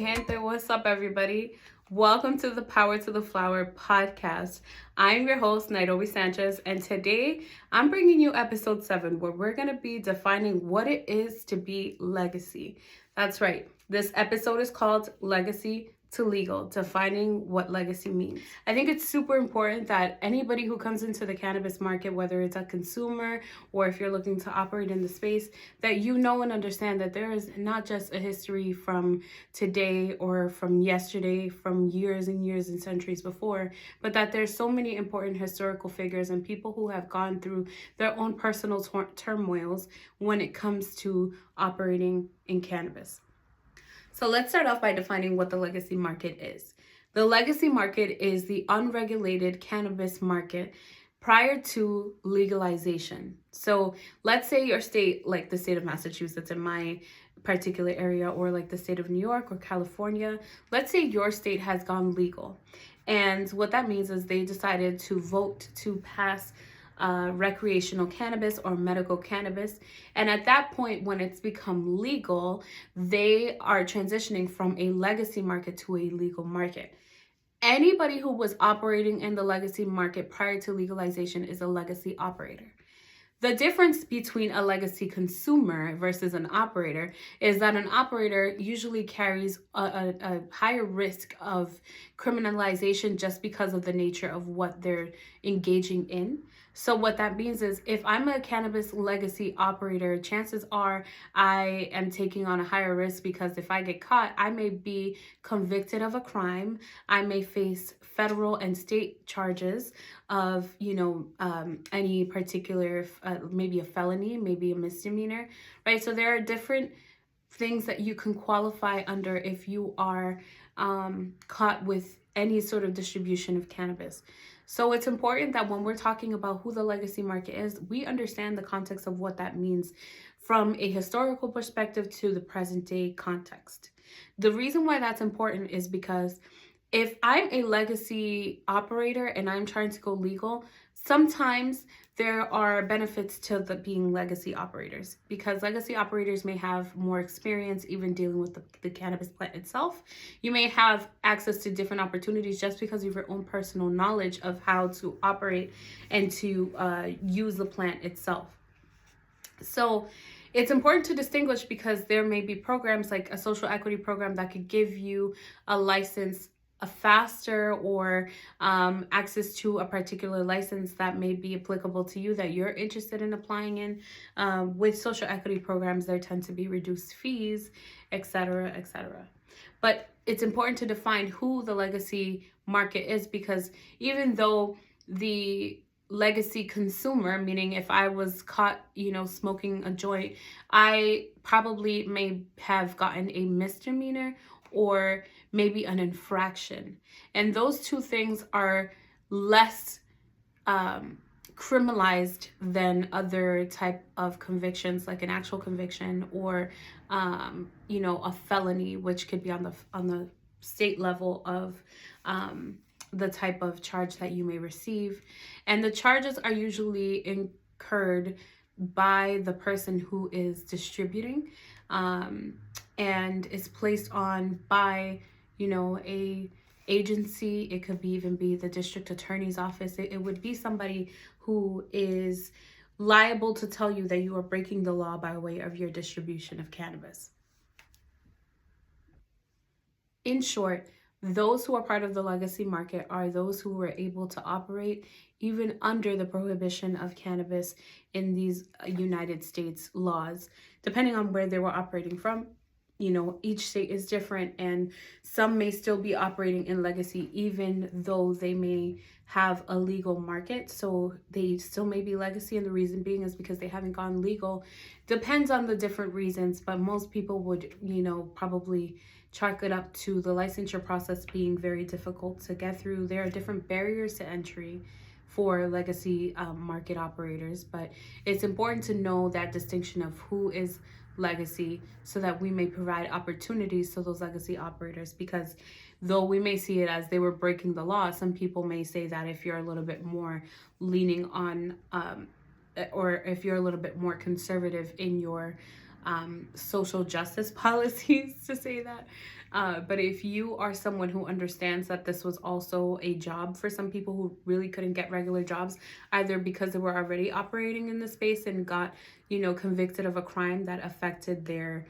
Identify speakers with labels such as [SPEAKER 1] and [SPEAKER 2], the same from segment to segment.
[SPEAKER 1] gente, what's up everybody? Welcome to the Power to the Flower podcast. I'm your host, Nairobi Sanchez, and today I'm bringing you episode 7, where we're going to be defining what it is to be legacy. That's right. This episode is called Legacy to Legal, defining what legacy means. I think it's super important that anybody who comes into the cannabis market, whether it's a consumer or if you're looking to operate in the space, that you know and understand that there is not just a history from today or from yesterday, from years and years and centuries before, but that there's so many important historical figures and people who have gone through their own personal turmoils when it comes to operating in cannabis. So let's start off by defining what the legacy market is. The legacy market is the unregulated cannabis market prior to legalization. So let's say your state, like the state of Massachusetts in my particular area, or like the state of New York or California, let's say your state has gone legal. And what that means is they decided to vote to pass recreational cannabis or medical cannabis. And at that point, when it's become legal, they are transitioning from a legacy market to a legal market. Anybody who was operating in the legacy market prior to legalization is a legacy operator. The difference between a legacy consumer versus an operator is that an operator usually carries a higher risk of criminalization just because of the nature of what they're engaging in. So what that means is if I'm a cannabis legacy operator, chances are I am taking on a higher risk because if I get caught, I may be convicted of a crime. I may face federal and state charges of, any particular, maybe a felony, maybe a misdemeanor, right? So there are different things that you can qualify under if you are caught with any sort of distribution of cannabis. So it's important that when we're talking about who the legacy market is, we understand the context of what that means from a historical perspective to the present day context. The reason why that's important is because if I'm a legacy operator and I'm trying to go legal, sometimes there are benefits to being legacy operators, because legacy operators may have more experience even dealing with the cannabis plant itself. You may have access to different opportunities just because of your own personal knowledge of how to operate and to use the plant itself. So it's important to distinguish because there may be programs like a social equity program that could give you a license faster, or access to a particular license that may be applicable to you that you're interested in applying in. With social equity programs, there tend to be reduced fees, etc., etc. But it's important to define who the legacy market is, because even though the legacy consumer, meaning if I was caught, smoking a joint, I probably may have gotten a misdemeanor or maybe an infraction. And those two things are less criminalized than other type of convictions, like an actual conviction or, a felony, which could be on the state level of the type of charge that you may receive. And the charges are usually incurred by the person who is distributing, and is placed on by, a agency. It could even be the district attorney's office. It would be somebody who is liable to tell you that you are breaking the law by way of your distribution of cannabis. In short, those who are part of the legacy market are those who were able to operate even under the prohibition of cannabis in these United States laws, depending on where they were operating from. Each state is different, and some may still be operating in legacy even though they may have a legal market. So they still may be legacy, and the reason being is because they haven't gone legal. Depends on the different reasons, but most people would, probably chalk it up to the licensure process being very difficult to get through. There are different barriers to entry for legacy market operators, but it's important to know that distinction of who is legacy so that we may provide opportunities to those legacy operators, because though we may see it as they were breaking the law, some people may say that if you're a little bit more leaning on or if you're a little bit more conservative in your social justice policies to say that. But if you are someone who understands that this was also a job for some people who really couldn't get regular jobs, either because they were already operating in the space and got, convicted of a crime that affected their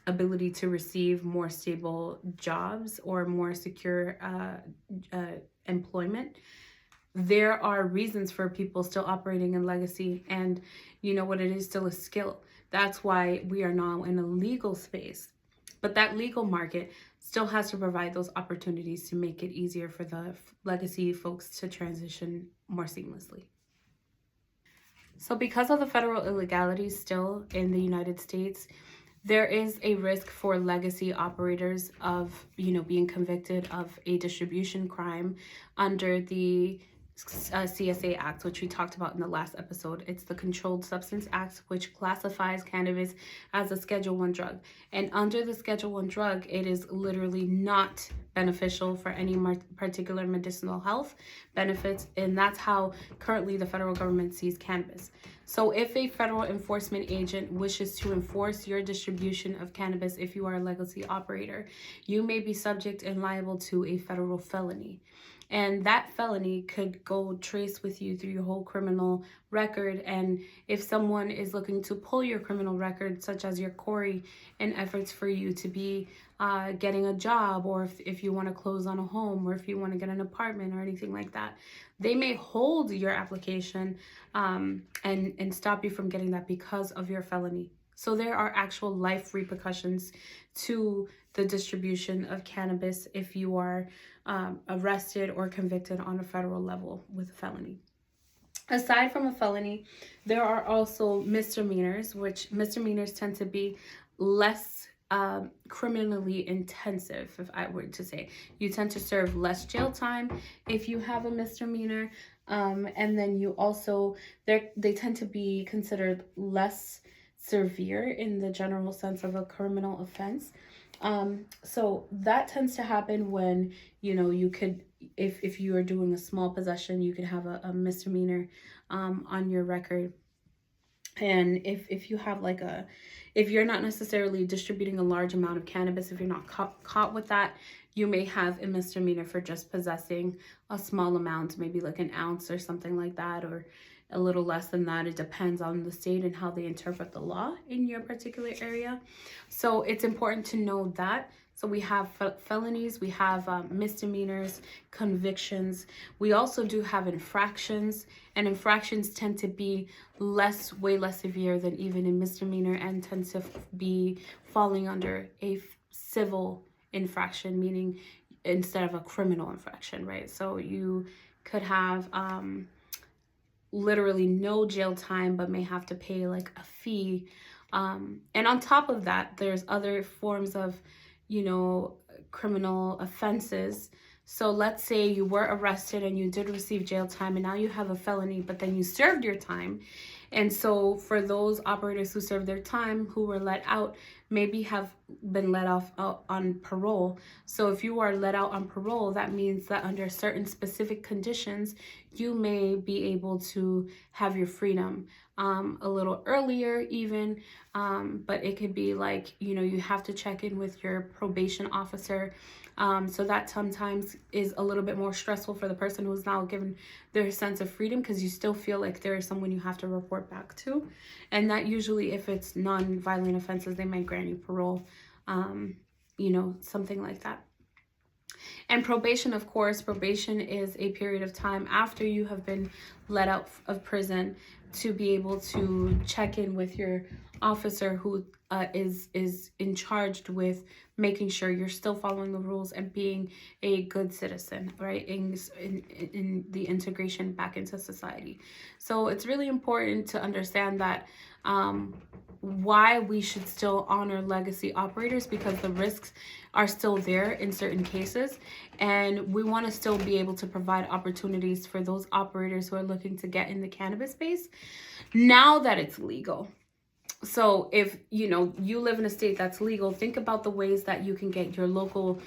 [SPEAKER 1] ability to receive more stable jobs or more secure employment, there are reasons for people still operating in legacy, and you know what, it is still a skill. That's why we are now in a legal space. But that legal market still has to provide those opportunities to make it easier for the legacy folks to transition more seamlessly. So because of the federal illegalities still in the United States, there is a risk for legacy operators of, being convicted of a distribution crime under the CSA Act, which we talked about in the last episode. It's the Controlled Substance Act, which classifies cannabis as a Schedule I drug. And under the Schedule I drug, it is literally not beneficial for any particular medicinal health benefits. And that's how currently the federal government sees cannabis. So if a federal enforcement agent wishes to enforce your distribution of cannabis, if you are a legacy operator, you may be subject and liable to a federal felony. And that felony could go trace with you through your whole criminal record. And if someone is looking to pull your criminal record, such as your Corey, in efforts for you to be getting a job, or if you want to close on a home, or if you want to get an apartment or anything like that, they may hold your application and stop you from getting that because of your felony. So there are actual life repercussions to the distribution of cannabis if you are arrested or convicted on a federal level with a felony. Aside from a felony, there are also misdemeanors, which misdemeanors tend to be less criminally intensive. If I were to say, you tend to serve less jail time if you have a misdemeanor, and then you also, they tend to be considered less severe in the general sense of a criminal offense. So that tends to happen when, you could, if you are doing a small possession, you could have a misdemeanor on your record. And if you have if you're not necessarily distributing a large amount of cannabis, if you're not caught with that, you may have a misdemeanor for just possessing a small amount, maybe like an ounce or something like that, or a little less than that. It depends on the state and how they interpret the law in your particular area. So it's important to know that. So we have felonies, we have misdemeanors, convictions. We also do have infractions, and infractions tend to be way less severe than even a misdemeanor, and tend to be falling under a civil infraction, meaning instead of a criminal infraction, right? So you could have literally no jail time, but may have to pay like a fee. And on top of that, there's other forms of criminal offenses. So let's say you were arrested and you did receive jail time, and now you have a felony, but then you served your time. And so for those operators who served their time, who were let out, maybe have been let off on parole. So if you are let out on parole, that means that under certain specific conditions, you may be able to have your freedom a little earlier even, but it could be like, you have to check in with your probation officer. So that sometimes is a little bit more stressful for the person who's now given their sense of freedom, because you still feel like there is someone you have to report back to. And that usually, if it's non-violent offenses, they might grant you parole, something like that. And probation, of course, probation is a period of time after you have been let out of prison to be able to check in with your officer who is in charged with making sure you're still following the rules and being a good citizen, right, in the integration back into society. So it's really important to understand that why we should still honor legacy operators, because the risks are still there in certain cases, and we want to still be able to provide opportunities for those operators who are looking to get in the cannabis space now that it's legal. So if you live in a state that's legal, think about the ways that you can get your local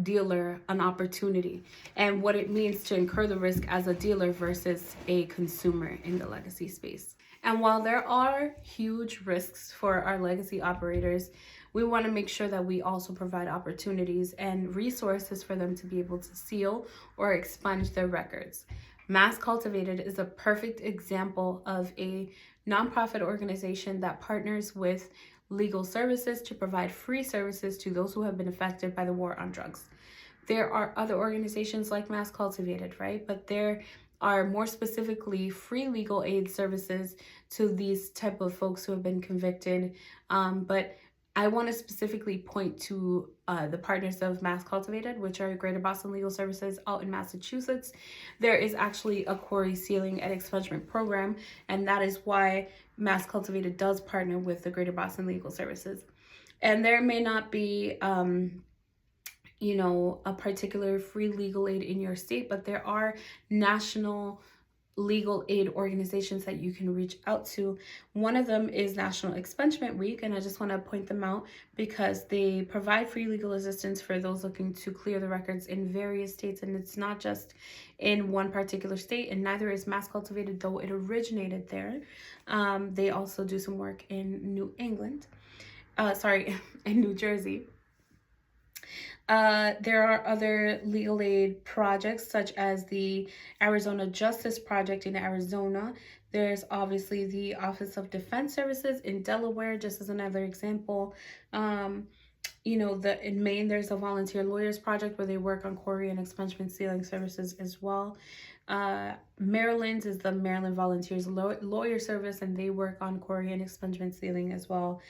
[SPEAKER 1] dealer an opportunity, and what it means to incur the risk as a dealer versus a consumer in the legacy space. And while there are huge risks for our legacy operators, we want to make sure that we also provide opportunities and resources for them to be able to seal or expunge their records. Mass Cultivated is a perfect example of a nonprofit organization that partners with legal services to provide free services to those who have been affected by the war on drugs. There are other organizations like Mass Cultivated, right? But there are more specifically free legal aid services to these type of folks who have been convicted. But I want to specifically point to the partners of Mass Cultivated, which are Greater Boston Legal Services out in Massachusetts. There is actually a quarry sealing and expungement program, and that is why Mass Cultivated does partner with the Greater Boston Legal Services. And there may not be a particular free legal aid in your state, but there are national legal aid organizations that you can reach out to. One of them is National Expungement Week, and I just want to point them out because they provide free legal assistance for those looking to clear the records in various states, and it's not just in one particular state, and neither is Mass Cultivated, though it originated there. They also do some work in in New Jersey. There are other legal aid projects such as the Arizona Justice Project in Arizona. There's obviously the Office of Defense Services in Delaware, just as another example. In Maine, there's a Volunteer Lawyers Project where they work on quarry and expungement sealing services as well. Maryland is the Maryland Volunteers Lawyer Service, and they work on quarry and expungement sealing as well.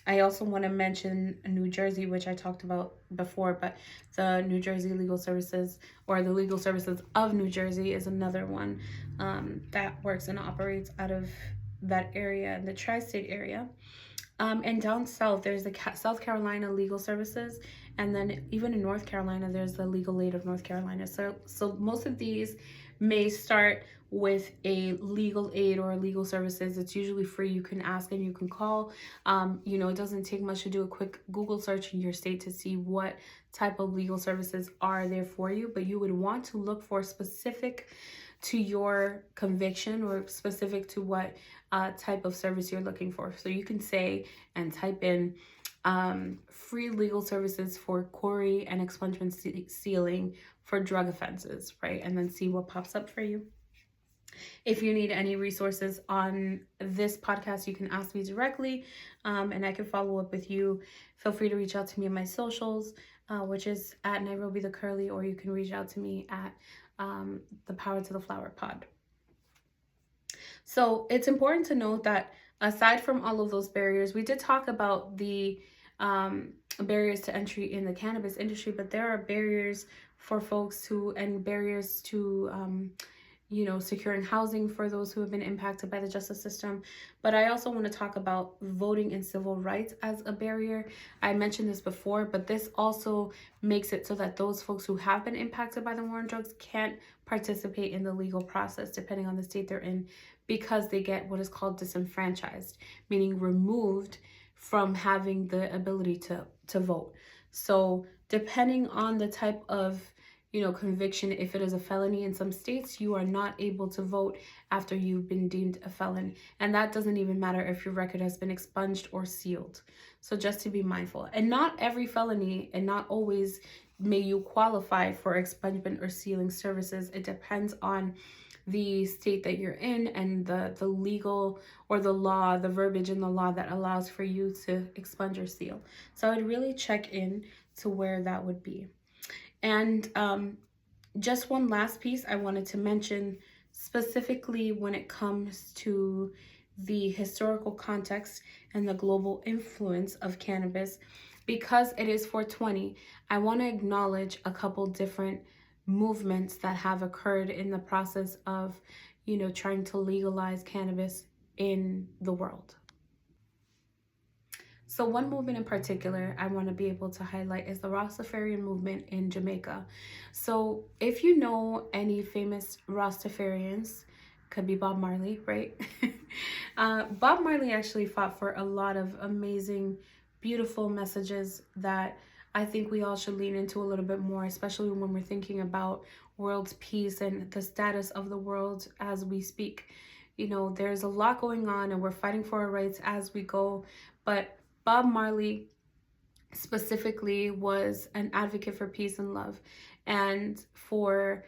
[SPEAKER 1] I also want to mention New Jersey, which I talked about before, but the New Jersey Legal Services, or the Legal Services of New Jersey, is another one that works and operates out of that area, the tri-state area. And down south, there's the South Carolina Legal Services, and then even in North Carolina, there's the Legal Aid of North Carolina. So most of these may start with a legal aid or legal services. It's usually free. You can ask and you can call. It doesn't take much to do a quick Google search in your state to see what type of legal services are there for you, but you would want to look for specific to your conviction or specific to what type of service you're looking for. So you can say and type in free legal services for quarry and expungement sealing for drug offenses, right? And then see what pops up for you. If you need any resources on this podcast, you can ask me directly, and I can follow up with you. Feel free to reach out to me on my socials, which is at Nairobi the Curly, or you can reach out to me at the Power to the Flower pod. So it's important to note that aside from all of those barriers, we did talk about the barriers to entry in the cannabis industry, but there are barriers for folks and barriers to securing housing for those who have been impacted by the justice system. But I also want to talk about voting and civil rights as a barrier. I mentioned this before, but this also makes it so that those folks who have been impacted by the war on drugs can't participate in the legal process, depending on the state they're in, because they get what is called disenfranchised, meaning removed from having the ability to vote. So depending on the type of conviction, if it is a felony in some states, you are not able to vote after you've been deemed a felon. And that doesn't even matter if your record has been expunged or sealed. So just to be mindful. And not every felony, and not always may you qualify for expungement or sealing services. It depends on the state that you're in and the legal or the law, the verbiage in the law that allows for you to expunge or seal. So I'd really check in to where that would be. And just one last piece I wanted to mention, specifically when it comes to the historical context and the global influence of cannabis. Because it is 420, I want to acknowledge a couple different movements that have occurred in the process of, trying to legalize cannabis in the world. So one movement in particular I want to be able to highlight is the Rastafarian movement in Jamaica. So if you know any famous Rastafarians, could be Bob Marley, right? Bob Marley actually fought for a lot of amazing, beautiful messages that I think we all should lean into a little bit more, especially when we're thinking about world peace and the status of the world as we speak. there's a lot going on and we're fighting for our rights as we go. But Bob Marley specifically was an advocate for peace and love and for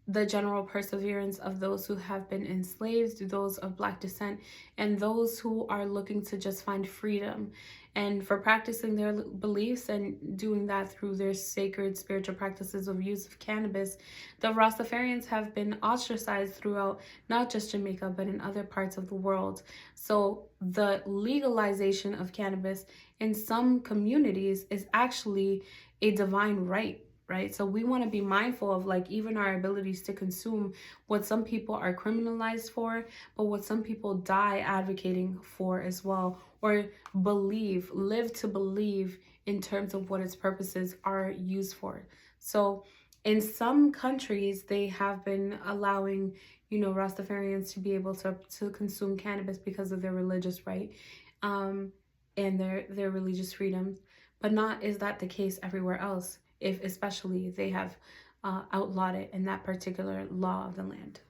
[SPEAKER 1] the general perseverance of those who have been enslaved, those of Black descent, and those who are looking to just find freedom, and for practicing their beliefs and doing that through their sacred spiritual practices of use of cannabis. The Rastafarians have been ostracized throughout not just Jamaica, but in other parts of the world. So the legalization of cannabis in some communities is actually a divine right, right? So we want to be mindful of like even our abilities to consume what some people are criminalized for, but what some people die advocating for as well, or live to believe in terms of what its purposes are used for. So in some countries, they have been allowing, Rastafarians to be able to consume cannabis because of their religious right, and their religious freedoms. But not is that the case everywhere else, if especially they have outlawed it in that particular law of the land.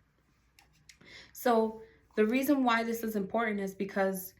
[SPEAKER 1] So the reason why this is important is because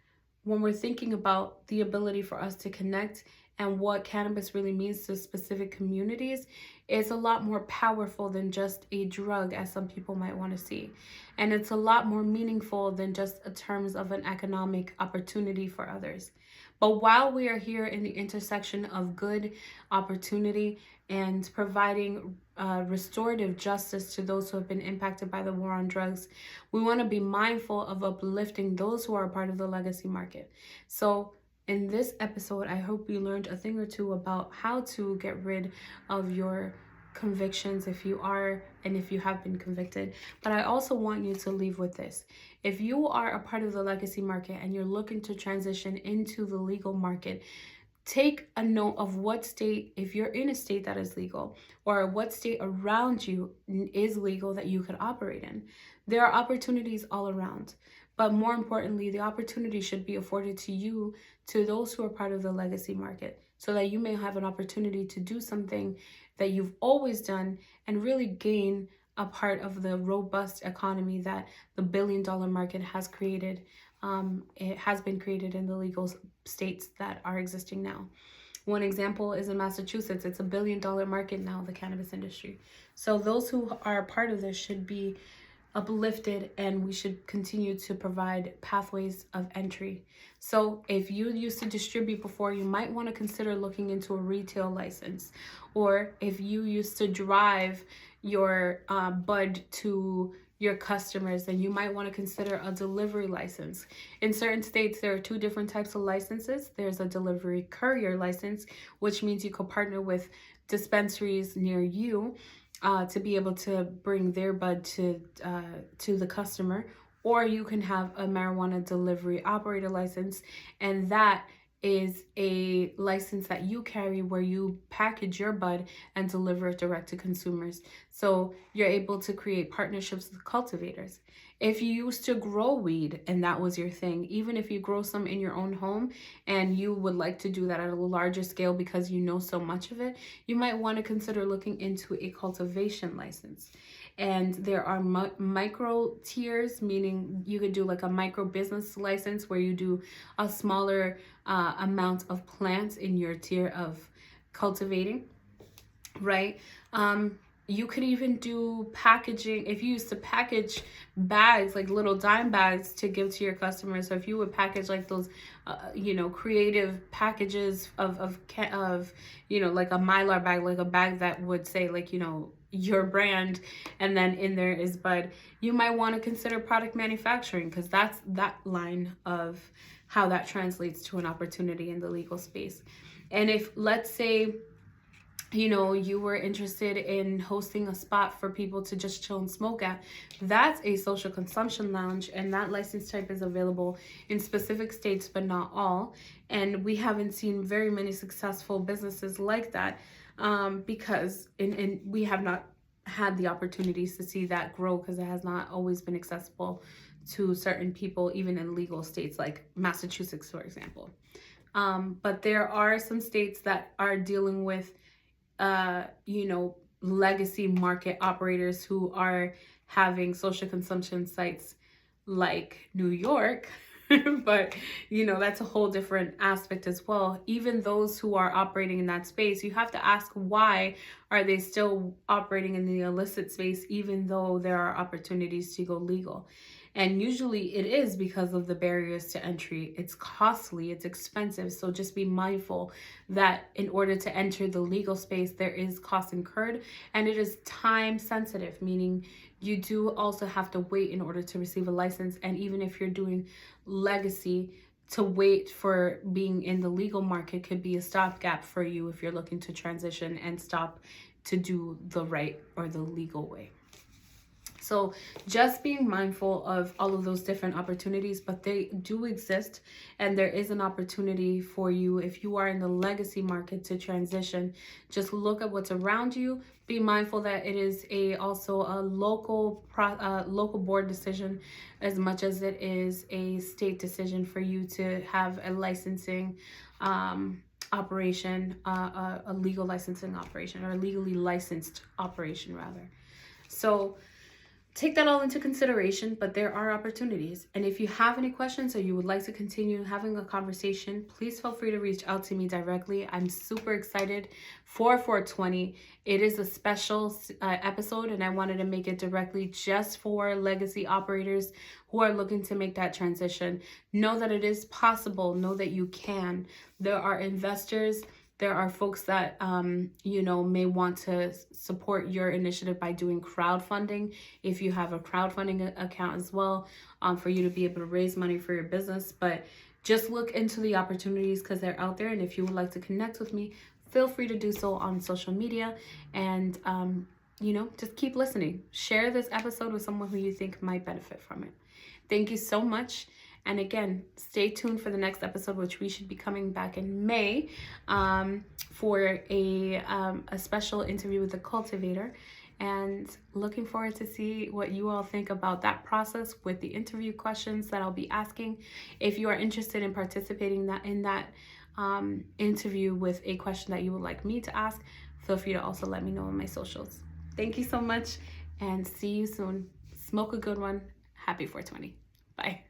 [SPEAKER 1] when we're thinking about the ability for us to connect and what cannabis really means to specific communities, it's a lot more powerful than just a drug, as some people might want to see. And it's a lot more meaningful than just in terms of an economic opportunity for others. But while we are here in the intersection of good opportunity and providing restorative justice to those who have been impacted by the war on drugs, we want to be mindful of uplifting those who are part of the legacy market. So in this episode, I hope you learned a thing or two about how to get rid of your convictions if you are and if you have been convicted. But I also want you to leave with this. If you are a part of the legacy market and you're looking to transition into the legal market, take a note of what state, if you're in a state that is legal, or what state around you is legal that you could operate in. There are opportunities all around. But more importantly, the opportunity should be afforded to you, to those who are part of the legacy market, so that you may have an opportunity to do something that you've always done and really gain a part of the robust economy that the billion-dollar market has created. It has been created in the legal states that are existing now. One example is in Massachusetts. It's a billion-dollar market now, the cannabis industry. So those who are a part of this should be uplifted, and we should continue to provide pathways of entry. So if you used to distribute before, you might want to consider looking into a retail license. Or if you used to drive your bud to your customers, then you might want to consider a delivery license. In certain states, there are two different types of licenses. There's a delivery courier license, which means you could partner with dispensaries near you to be able to bring their bud to the customer. Or you can have a marijuana delivery operator license, and that is a license that you carry where you package your bud and deliver it direct to consumers. So you're able to create partnerships with cultivators. If you used to grow weed and that was your thing, even if you grow some in your own home and you would like to do that at a larger scale because you know so much of it, you might want to consider looking into a cultivation license. And there are micro tiers, meaning you could do like a micro business license where you do a smaller amount of plants in your tier of cultivating, right? You could even do packaging. If you used to package bags, like little dime bags to give to your customers. So if you would package like those, creative packages of like a Mylar bag, like a bag that would say like, your brand, and then in there is bud, you might want to consider product manufacturing, because that's that line of how that translates to an opportunity in the legal space. And if, let's say, you were interested in hosting a spot for people to just chill and smoke at, that's a social consumption lounge, and that license type is available in specific states, but not all. And we haven't seen very many successful businesses like that, because we have not had the opportunities to see that grow, because it has not always been accessible to certain people, even in legal states like Massachusetts, for example. But there are some states that are dealing with legacy market operators who are having social consumption sites like New York. But that's a whole different aspect as well. Even those who are operating in that space, you have to ask, why are they still operating in the illicit space even though there are opportunities to go legal? And usually it is because of the barriers to entry. It's costly, it's expensive. So just be mindful that in order to enter the legal space, there is cost incurred, and it is time sensitive, meaning you do also have to wait in order to receive a license. And even if you're doing legacy, to wait for being in the legal market could be a stopgap for you if you're looking to transition and stop to do the right or the legal way. So just being mindful of all of those different opportunities, but they do exist, and there is an opportunity for you if you are in the legacy market to transition. Just look at what's around you. Be mindful that it is also a local board decision as much as it is a state decision for you to have a licensing operation, a legal licensing operation, or a legally licensed operation rather. So take that all into consideration, but there are opportunities. And if you have any questions or you would like to continue having a conversation, please feel free to reach out to me directly. I'm super excited for 420. It is a special episode, and I wanted to make it directly just for legacy operators who are looking to make that transition. Know that it is possible. Know that you can. There are investors. There are folks that, may want to support your initiative by doing crowdfunding. If you have a crowdfunding account as well, for you to be able to raise money for your business. But just look into the opportunities because they're out there. And if you would like to connect with me, feel free to do so on social media. And, just keep listening. Share this episode with someone who you think might benefit from it. Thank you so much. And again, stay tuned for the next episode, which we should be coming back in May, for a special interview with the cultivator. And looking forward to see what you all think about that process with the interview questions that I'll be asking. If you are interested in participating in that interview with a question that you would like me to ask, feel free to also let me know on my socials. Thank you so much, and see you soon. Smoke a good one. Happy 420. Bye.